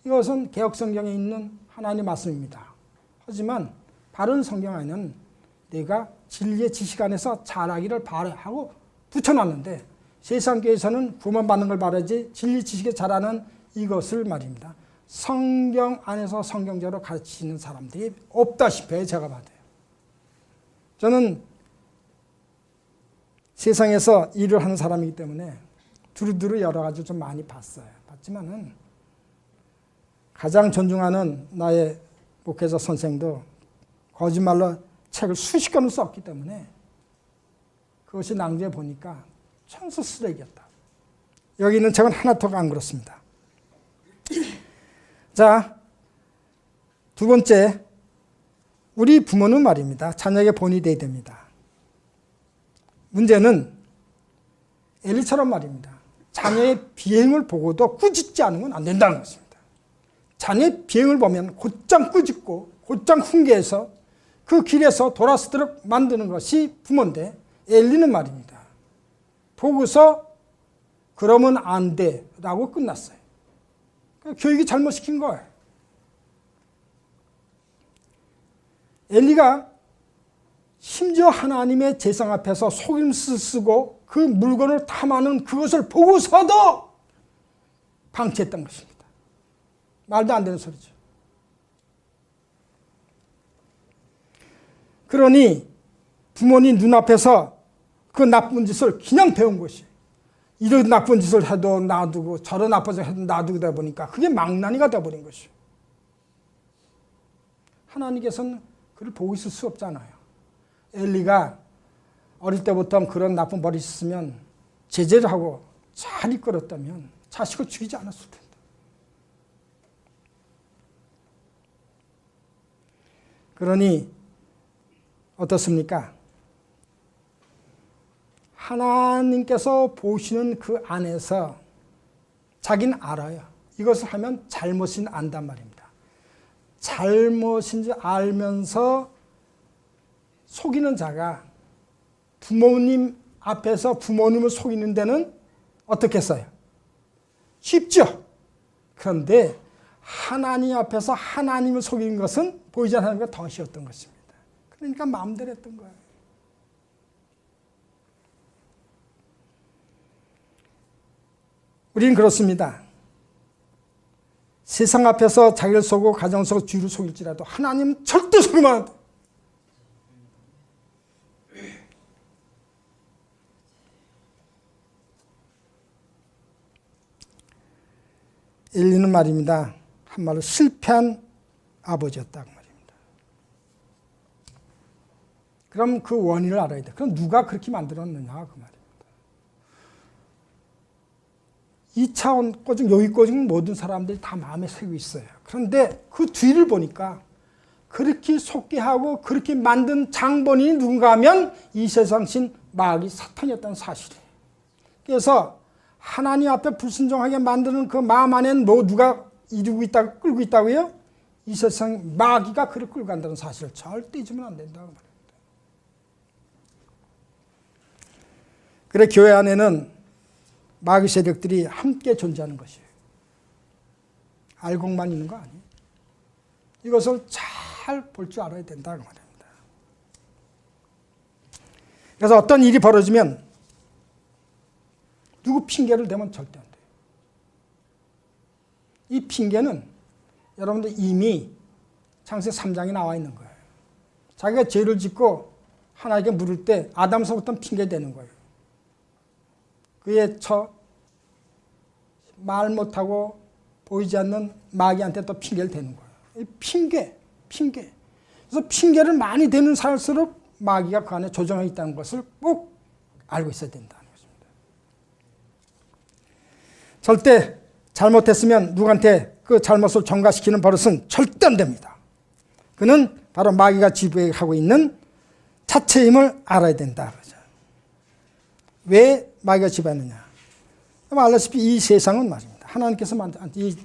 이것은 개혁성경에 있는 하나님의 말씀입니다. 하지만 바른 성경 안에는 내가 진리의 지식 안에서 자라기를 바래 하고 붙여놨는데 세상교회에서는 구원받는 걸 바라지 진리 지식에 자라는 이것을 말입니다. 성경 안에서 성경적으로 가르치는 사람들이 없다시피 제가 봐도요. 저는 세상에서 일을 하는 사람이기 때문에 두루두루 여러 가지 좀 많이 봤어요. 봤지만은 가장 존중하는 나의 목회자 선생도 거짓말로 책을 수십 권을 썼기 때문에 그것이 낭비해 보니까 천수 쓰레기였다. 여기 있는 책은 하나 더 안 그렇습니다. 자, 두 번째, 우리 부모는 말입니다. 자녀에게 본이 되어야 됩니다. 문제는 엘리처럼 말입니다. 자녀의 비행을 보고도 꾸짖지 않으면 안 된다는 것입니다. 자녀의 비행을 보면 곧장 꾸짖고 곧장 훈계해서 그 길에서 돌아서도록 만드는 것이 부모인데 엘리는 말입니다. 보고서 그러면 안 돼 라고 끝났어요. 교육이 잘못시킨 거예요. 엘리가 심지어 하나님의 제상 앞에서 속임수 쓰고 그 물건을 탐하는 그것을 보고서도 방치했던 것입니다. 말도 안 되는 소리죠. 그러니 부모님 눈앞에서 그 나쁜 짓을 그냥 배운 것이 이런 나쁜 짓을 해도 놔두고 저런 나쁜 짓을 해도 놔두고 되다 보니까 그게 망나니가 되어버린 것이죠. 하나님께서는 그를 보고 있을 수 없잖아요. 엘리가 어릴 때부터 그런 나쁜 버릇이 있으면 제재를 하고 잘 이끌었다면 자식을 죽이지 않았을 텐데. 그러니 어떻습니까? 하나님께서 보시는 그 안에서 자기는 알아요. 이것을 하면 잘못인 안단 말입니다. 잘못인지 알면서 속이는 자가 부모님 앞에서 부모님을 속이는 데는 어떻게 써요? 쉽죠? 그런데 하나님 앞에서 하나님을 속이는 것은 보이지 않는 것보다 더 쉬웠던 것입니다. 그러니까 마음대로 했던 거예요. 우리는 그렇습니다. 세상 앞에서 자기를 속고 가정 속고 주를 속일지라도 하나님은 절대 속이면 안 돼. 엘리는 말입니다. 한말로 실패한 아버지였다고 말입니다. 그럼 그 원인을 알아야 돼. 그럼 누가 그렇게 만들었느냐 그 말입니다. 이 차원 꼬증, 여기 꼬증 모든 사람들이 다 마음에 새고 있어요. 그런데 그 뒤를 보니까 그렇게 속게 하고 그렇게 만든 장본인이 누군가 하면 이 세상 신 마귀 사탄이었다는 사실이에요. 그래서 하나님 앞에 불순종하게 만드는 그 마음 안에는 뭐 누가 이루고 있다고 끌고 있다고요? 이 세상 마귀가 그를 끌고 간다는 사실을 절대 잊으면 안 된다고 말합니다. 그래 교회 안에는 마귀 세력들이 함께 존재하는 것이에요. 알고만 있는 거 아니에요. 이것을 잘 잘 볼 줄 알아야 된다 그 말입니다. 그래서 어떤 일이 벌어지면 누구 핑계를 대면 절대 안 돼요. 이 핑계는 여러분들 이미 창세 3장에 나와 있는 거예요. 자기가 죄를 짓고 하나님께 물을 때 아담서부터 핑계 대는 거예요. 그의 말 못하고 보이지 않는 마귀한테 또 핑계를 대는 거예요. 핑계. 그래서 핑계를 많이 대는 살수록 마귀가 그 안에 조정하고 있다는 것을 꼭 알고 있어야 된다는 것입니다. 절대 잘못했으면 누구한테 그 잘못을 전가시키는 버릇은 절대 안 됩니다. 그는 바로 마귀가 지배하고 있는 자체임을 알아야 된다. 왜 마귀가 지배하느냐? 알다시피 이 세상은 말입니다. 하나님께서 만든 이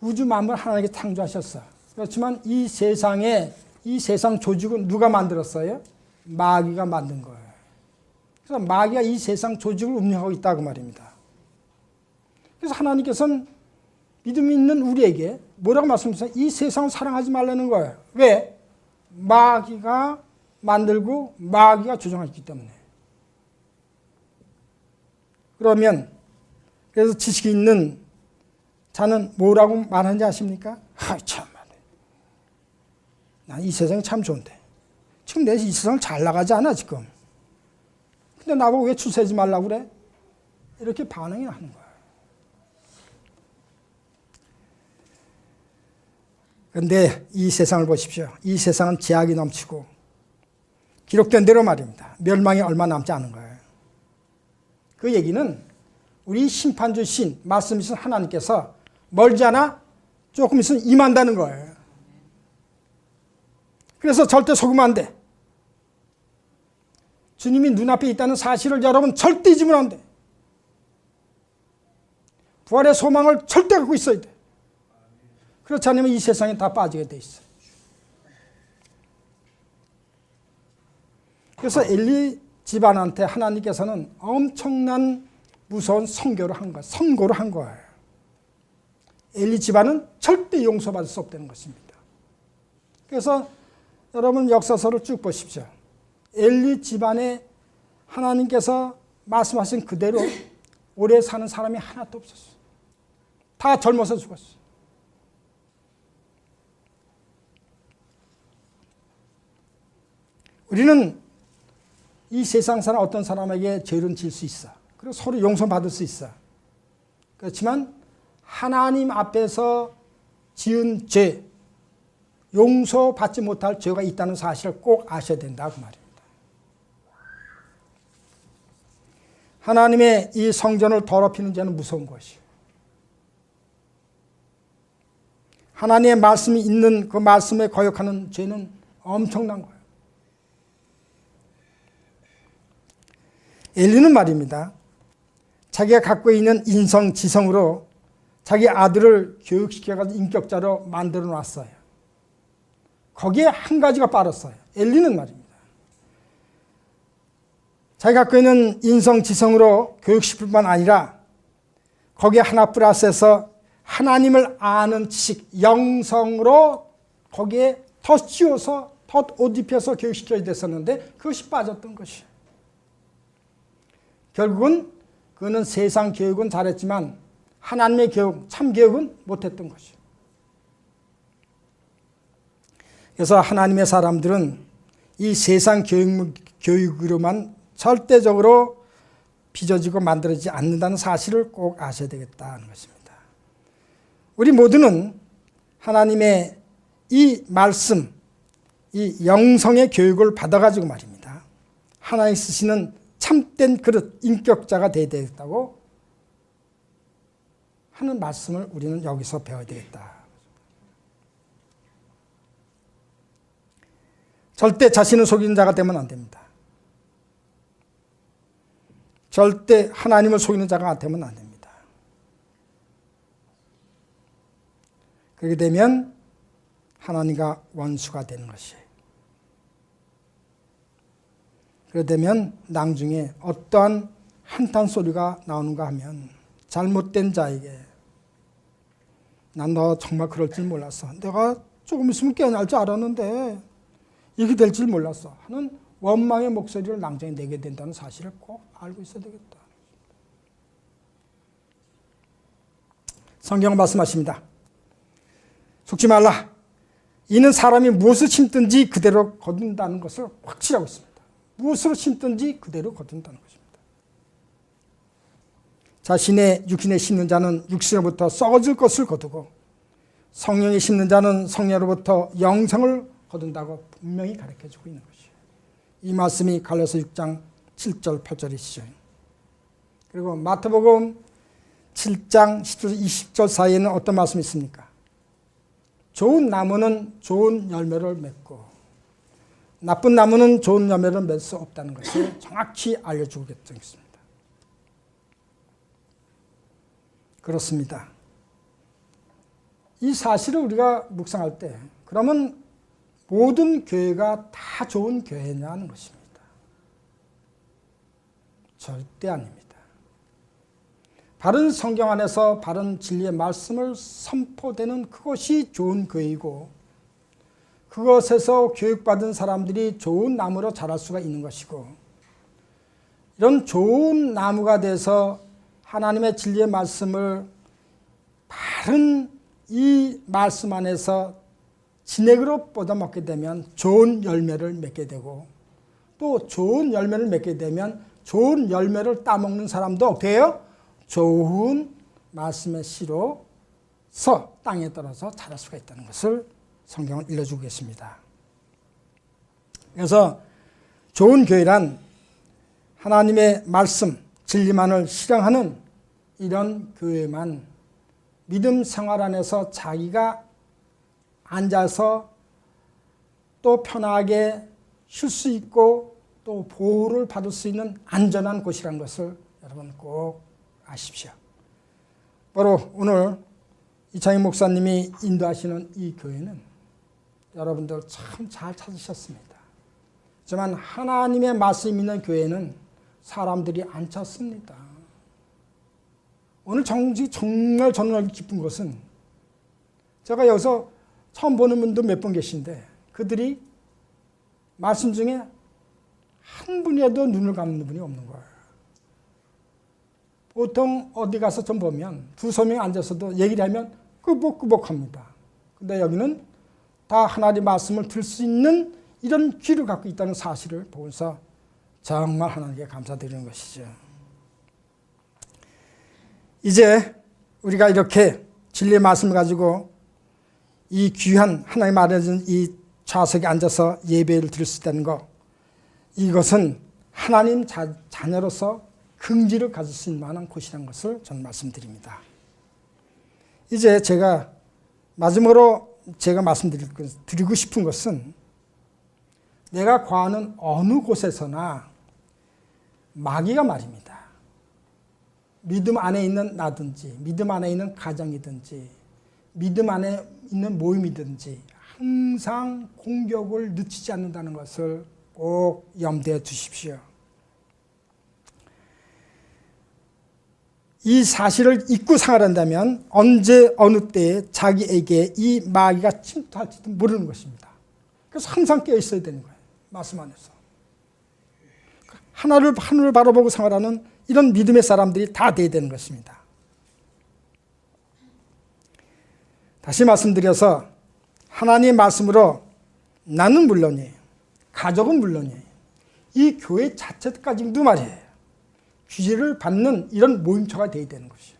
우주 만물 하나님께 창조하셨어. 그렇지만 이 세상 조직은 누가 만들었어요? 마귀가 만든 거예요. 그래서 마귀가 이 세상 조직을 운영하고 있다고 말입니다. 그래서 하나님께서는 믿음이 있는 우리에게 뭐라고 말씀하셨어요? 이 세상을 사랑하지 말라는 거예요. 왜? 마귀가 만들고 마귀가 조정하기 때문에. 그러면 그래서 지식이 있는 자는 뭐라고 말하는지 아십니까? 참, 난 이 세상이 참 좋은데 지금 내 이 세상을 잘 나가지 않아 지금. 근데 나보고 왜 출세하지 말라고 그래? 이렇게 반응이 하는 거야. 그런데 이 세상을 보십시오. 이 세상은 죄악이 넘치고 기록된 대로 말입니다. 멸망이 얼마 남지 않은 거예요. 그 얘기는 우리 심판주 신 말씀이신 하나님께서 멀지 않아 조금 있으면 임한다는 거예요. 그래서 절대 속으면 안 돼. 주님이 눈앞에 있다는 사실을 여러분 절대 잊으면 안 돼. 부활의 소망을 절대 갖고 있어야 돼. 그렇지 않으면 이 세상에 다 빠지게 돼 있어. 그래서 엘리 집안한테 하나님께서는 엄청난 무서운 선고를 한 거예요. 엘리 집안은 절대 용서받을 수 없다는 것입니다. 그래서 여러분 역사서를 쭉 보십시오. 엘리 집안에 하나님께서 말씀하신 그대로 오래 사는 사람이 하나도 없었어요. 다 젊어서 죽었어요. 우리는 이 세상 사람 어떤 사람에게 죄를 질 수 있어. 그리고 서로 용서받을 수 있어. 그렇지만 하나님 앞에서 지은 죄, 용서받지 못할 죄가 있다는 사실을 꼭 아셔야 된다 그 말입니다. 하나님의 이 성전을 더럽히는 죄는 무서운 것이에요. 하나님의 말씀이 있는 그 말씀에 거역하는 죄는 엄청난 거예요. 엘리는 말입니다. 자기가 갖고 있는 인성, 지성으로 자기 아들을 교육시켜가지고 인격자로 만들어 놨어요. 거기에 한 가지가 빠졌어요. 엘리는 말입니다. 자기가 갖고 있는 인성, 지성으로 교육시킬 뿐만 아니라 거기에 하나 플러스해서 하나님을 아는 지식, 영성으로 거기에 더 씌워서 더 옷 입혀서 교육시켜야 됐었는데 그것이 빠졌던 것이에요. 결국은 그는 세상 교육은 잘했지만 하나님의 교육, 참 교육은 못했던 것이에요. 그래서 하나님의 사람들은 이 세상 교육으로만 절대적으로 빚어지고 만들어지지 않는다는 사실을 꼭 아셔야 되겠다는 것입니다. 우리 모두는 하나님의 이 말씀, 이 영성의 교육을 받아가지고 말입니다. 하나님 쓰시는 참된 그릇, 인격자가 되어야 되겠다고 하는 말씀을 우리는 여기서 배워야 되겠다. 절대 자신을 속이는 자가 되면 안 됩니다. 절대 하나님을 속이는 자가 되면 안 됩니다. 그렇게 되면 하나님과 원수가 되는 것이에요. 그렇게 되면 나중에 어떠한 한탄 소리가 나오는가 하면 잘못된 자에게 난 너 정말 그럴 줄 몰랐어. 내가 조금 있으면 깨어날 줄 알았는데 이렇게 될 줄 몰랐어 하는 원망의 목소리를 낭장에 내게 된다는 사실을 꼭 알고 있어야 되겠다. 성경은 말씀하십니다. 속지 말라. 이는 사람이 무엇을 심든지 그대로 거둔다는 것을 확실하고 있습니다. 무엇으로 심든지 그대로 거둔다는 것입니다. 자신의 육신에 심는 자는 육신으로부터 썩어질 것을 거두고 성령에 심는 자는 성령으로부터 영생을 거둔다고 분명히 가르쳐주고 있는 것이에요. 이 말씀이 갈라서 6장 7절 8절이시죠. 그리고 마태복음 7장 10절 20절 사이에는 어떤 말씀이 있습니까? 좋은 나무는 좋은 열매를 맺고 나쁜 나무는 좋은 열매를 맺을 수 없다는 것을 정확히 알려주고 있습니다. 그렇습니다. 이 사실을 우리가 묵상할 때 그러면 모든 교회가 다 좋은 교회냐는 것입니다. 절대 아닙니다. 바른 성경 안에서 바른 진리의 말씀을 선포되는 그것이 좋은 교회이고 그것에서 교육받은 사람들이 좋은 나무로 자랄 수가 있는 것이고 이런 좋은 나무가 돼서 하나님의 진리의 말씀을 바른 이 말씀 안에서 진액으로 뻗어먹게 되면 좋은 열매를 맺게 되고 또 좋은 열매를 맺게 되면 좋은 열매를 따먹는 사람도 어떻게 해요? 좋은 말씀의 씨로서 땅에 떨어져 자랄 수가 있다는 것을 성경은 일러주고 계십니다. 그래서 좋은 교회란 하나님의 말씀, 진리만을 실행하는 이런 교회만 믿음 생활 안에서 자기가 앉아서 또 편하게 쉴 수 있고 또 보호를 받을 수 있는 안전한 곳이라는 것을 여러분 꼭 아십시오. 바로 오늘 이창희 목사님이 인도하시는 이 교회는 여러분들 참 잘 찾으셨습니다. 하지만 하나님의 말씀이 있는 교회는 사람들이 안 찾습니다. 오늘 정말 저는 기쁜 것은 제가 여기서 처음 보는 분도 몇 분 계신데 그들이 말씀 중에 한 분이라도 눈을 감는 분이 없는 거예요. 보통 어디 가서 좀 보면 두세 명 앉아서도 얘기를 하면 끄복끄복합니다. 근데 여기는 다 하나님의 말씀을 들을 수 있는 이런 귀를 갖고 있다는 사실을 보면서 정말 하나님께 감사드리는 것이죠. 이제 우리가 이렇게 진리의 말씀을 가지고 이 귀한 하나님 말해준 이 좌석에 앉아서 예배를 드릴 수 있다는 것, 이것은 하나님 자녀로서 긍지를 가질 수 있는 만한 곳이라는 것을 저는 말씀드립니다. 이제 제가 마지막으로 제가 말씀드리고 싶은 것은 내가 거하는 어느 곳에서나 마귀가 말입니다. 믿음 안에 있는 나든지 믿음 안에 있는 가정이든지 믿음 안에 있는 모임이든지 항상 공격을 늦추지 않는다는 것을 꼭 염두에 두십시오. 이 사실을 잊고 생활한다면 언제 어느 때에 자기에게 이 마귀가 침투할지도 모르는 것입니다. 그래서 항상 깨어 있어야 되는 거예요. 말씀 안에서. 하늘을 바라보고 생활하는 이런 믿음의 사람들이 다 돼야 되는 것입니다. 다시 말씀드려서 하나님의 말씀으로 나는 물론이에요. 가족은 물론이에요. 이 교회 자체까지도 말이에요. 규제를 받는 이런 모임처가 돼야 되는 것이에요.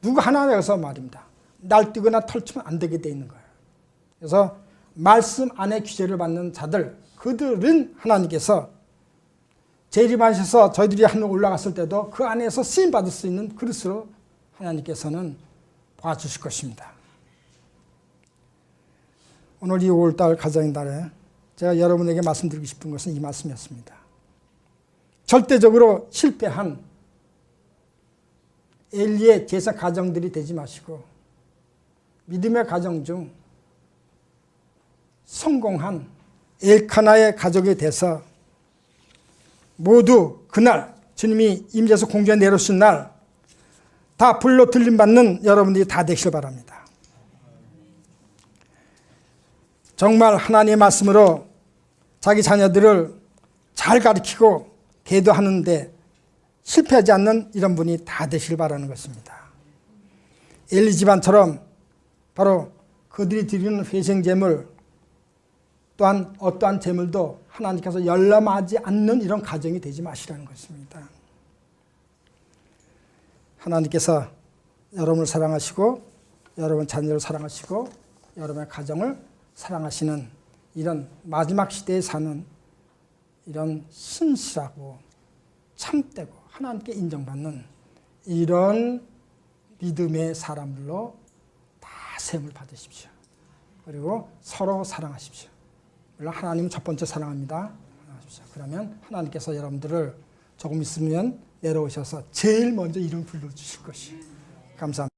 누구 하나에서 말입니다. 날뛰거나 털치면 안 되게 돼 있는 거예요. 그래서 말씀 안에 규제를 받는 자들, 그들은 하나님께서 재림하셔서 저희들이 하늘 올라갔을 때도 그 안에서 쓰임 받을 수 있는 그릇으로 하나님께서는 봐주실 것입니다. 오늘 이 5월달 가정의 달에 제가 여러분에게 말씀드리고 싶은 것은 이 말씀이었습니다. 절대적으로 실패한 엘리의 제사 가정들이 되지 마시고 믿음의 가정 중 성공한 엘카나의 가족에 대해서 모두 그날 주님이 임재에서 공중에 내려오신 날 다 불로 들림받는 여러분들이 다 되시길 바랍니다. 정말 하나님의 말씀으로 자기 자녀들을 잘 가르치고 계도하는데 실패하지 않는 이런 분이 다 되시길 바라는 것입니다. 엘리 집안처럼 바로 그들이 드리는 회생제물 또한 어떠한 제물도 하나님께서 열람하지 않는 이런 가정이 되지 마시라는 것입니다. 하나님께서 여러분을 사랑하시고 여러분 자녀를 사랑하시고 여러분의 가정을 사랑하시는 이런 마지막 시대에 사는 이런 신실하고 참되고 하나님께 인정받는 이런 믿음의 사람들로 다 세움을 받으십시오. 그리고 서로 사랑하십시오. 물론 하나님은 첫 번째 사랑합니다. 그러면 하나님께서 여러분들을 조금 있으면 내려오셔서 제일 먼저 이름 불러주실 것이 감사합니다.